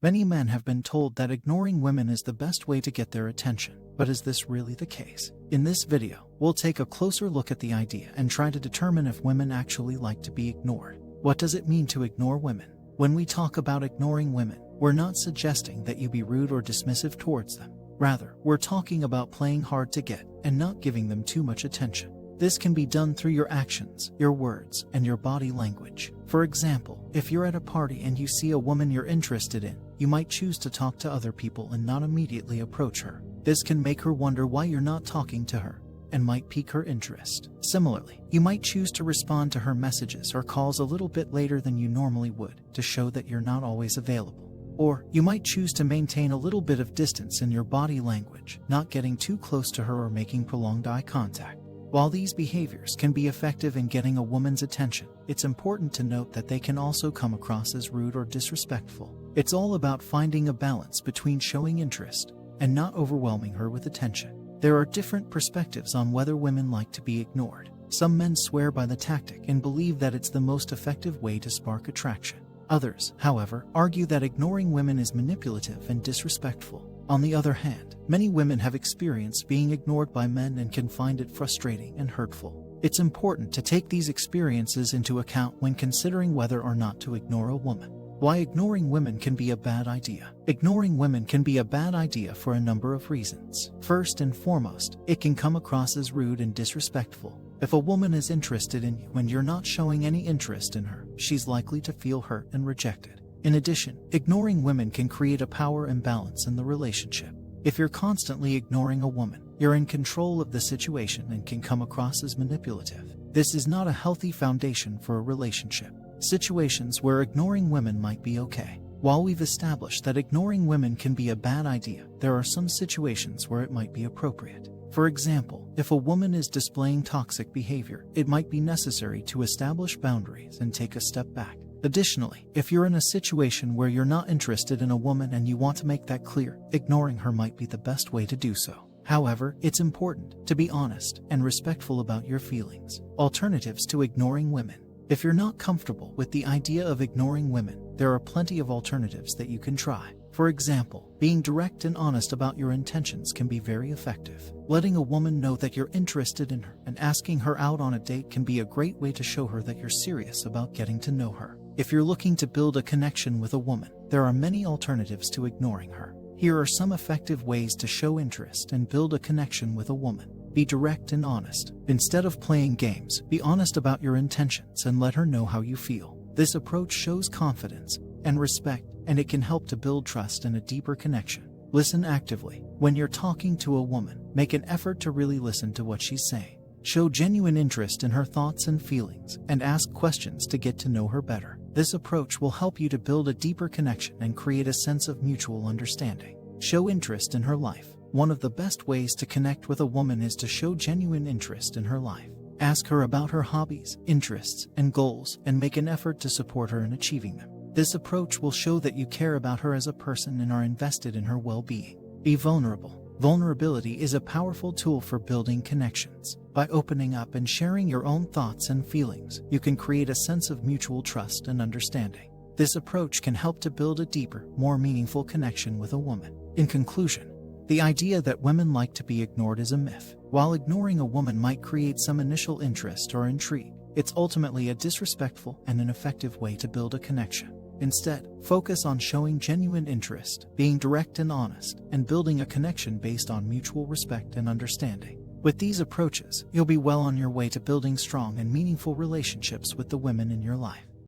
Many men have been told that ignoring women is the best way to get their attention, but is this really the case? In this video, we'll take a closer look at the idea and try to determine if women actually like to be ignored. What does it mean to ignore women? When we talk about ignoring women, we're not suggesting that you be rude or dismissive towards them. Rather, we're talking about playing hard to get and not giving them too much attention. This can be done through your actions, your words, and your body language. For example, if you're at a party and you see a woman you're interested in, you might choose to talk to other people and not immediately approach her. This can make her wonder why you're not talking to her, and might pique her interest. Similarly, you might choose to respond to her messages or calls a little bit later than you normally would, to show that you're not always available. Or, you might choose to maintain a little bit of distance in your body language, not getting too close to her or making prolonged eye contact. While these behaviors can be effective in getting a woman's attention, it's important to note that they can also come across as rude or disrespectful. It's all about finding a balance between showing interest and not overwhelming her with attention. There are different perspectives on whether women like to be ignored. Some men swear by the tactic and believe that it's the most effective way to spark attraction. Others, however, argue that ignoring women is manipulative and disrespectful. On the other hand, many women have experienced being ignored by men and can find it frustrating and hurtful. It's important to take these experiences into account when considering whether or not to ignore a woman. Why ignoring women can be a bad idea. Ignoring women can be a bad idea for a number of reasons. First and foremost, it can come across as rude and disrespectful. If a woman is interested in you and you're not showing any interest in her, she's likely to feel hurt and rejected. In addition, ignoring women can create a power imbalance in the relationship. If you're constantly ignoring a woman, you're in control of the situation and can come across as manipulative. This is not a healthy foundation for a relationship. Situations where ignoring women might be okay. While we've established that ignoring women can be a bad idea, there are some situations where it might be appropriate. For example, if a woman is displaying toxic behavior, it might be necessary to establish boundaries and take a step back. Additionally, if you're in a situation where you're not interested in a woman and you want to make that clear, ignoring her might be the best way to do so. However, it's important to be honest and respectful about your feelings. Alternatives to ignoring women. If you're not comfortable with the idea of ignoring women, there are plenty of alternatives that you can try. For example, being direct and honest about your intentions can be very effective. Letting a woman know that you're interested in her and asking her out on a date can be a great way to show her that you're serious about getting to know her. If you're looking to build a connection with a woman, there are many alternatives to ignoring her. Here are some effective ways to show interest and build a connection with a woman. Be direct and honest. Instead of playing games, be honest about your intentions and let her know how you feel. This approach shows confidence and respect, and it can help to build trust and a deeper connection. Listen actively. When you're talking to a woman, make an effort to really listen to what she's saying. Show genuine interest in her thoughts and feelings, and ask questions to get to know her better. This approach will help you to build a deeper connection and create a sense of mutual understanding. Show interest in her life. One of the best ways to connect with a woman is to show genuine interest in her life. Ask her about her hobbies, interests, and goals, and make an effort to support her in achieving them. This approach will show that you care about her as a person and are invested in her well-being. Be vulnerable. Vulnerability is a powerful tool for building connections. By opening up and sharing your own thoughts and feelings, you can create a sense of mutual trust and understanding. This approach can help to build a deeper, more meaningful connection with a woman. In conclusion, the idea that women like to be ignored is a myth. While ignoring a woman might create some initial interest or intrigue, it's ultimately a disrespectful and ineffective way to build a connection. Instead, focus on showing genuine interest, being direct and honest, and building a connection based on mutual respect and understanding. With these approaches, you'll be well on your way to building strong and meaningful relationships with the women in your life.